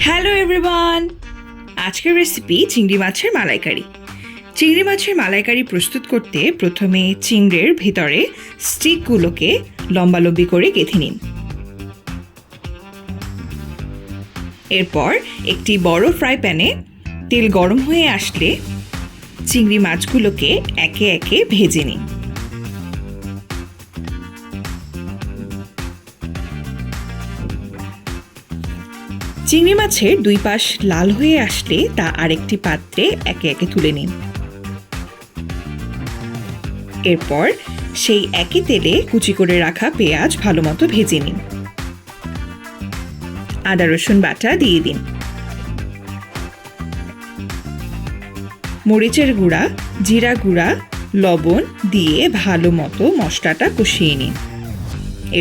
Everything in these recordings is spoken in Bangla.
হ্যালো এভরিওয়ান, আজকের রেসিপি চিংড়ি মাছের মালাইকারি। চিংড়ি মাছের মালাইকারি প্রস্তুত করতে প্রথমে চিংড়ির ভিতরে স্টিকগুলোকে লম্বালম্বি করে গেঁথে নিন। এরপর একটি বড় ফ্রাই প্যানে তেল গরম হয়ে আসলে চিংড়ি মাছগুলোকে একে একে ভেজে নিন। চিংড়ি মাছের দুই পাশ লাল হয়ে আসলে তা আরেকটি পাত্রে একে একে তুলে নিন। এরপর সেই একই তেলে কুচি করে রাখা পেঁয়াজ ভালো মতো ভেজে নিন। আদা রসুন বাটা দিয়ে দিন। মরিচের গুঁড়া, জিরা গুঁড়া, লবণ দিয়ে ভালো মতো মশলাটা কষিয়ে নিন।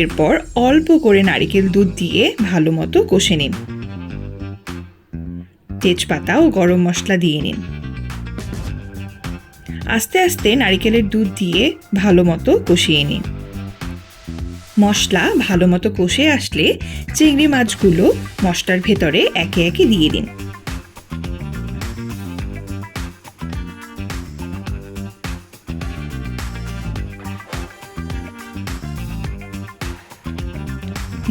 এরপর অল্প করে নারকেল দুধ দিয়ে ভালো মতো কষে নিন। তেজপাতা ও গরম মশলা দিয়ে নিন। আস্তে আস্তে নারকেলের দুধ দিয়ে ভালো মতো কষিয়ে নিন। মশলা ভালো মতো কষে আসলে চিংড়ি মাছগুলো মশলার ভেতরে একে একে দিয়ে দিন।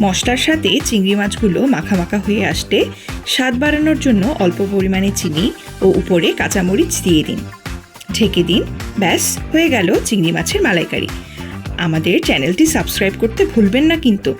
মশলার সাথে চিংড়ি মাছগুলো মাখা মাখা হয়ে আসলে স্বাদ বাড়ানোর জন্য অল্প পরিমাণে চিনি ও উপরে কাঁচামরিচ দিয়ে দিন। ঢেকে দিন। ব্যাস, হয়ে গেল চিংড়ি মাছের মালাইকারি। আমাদের চ্যানেলটি সাবস্ক্রাইব করতে ভুলবেন না কিন্তু।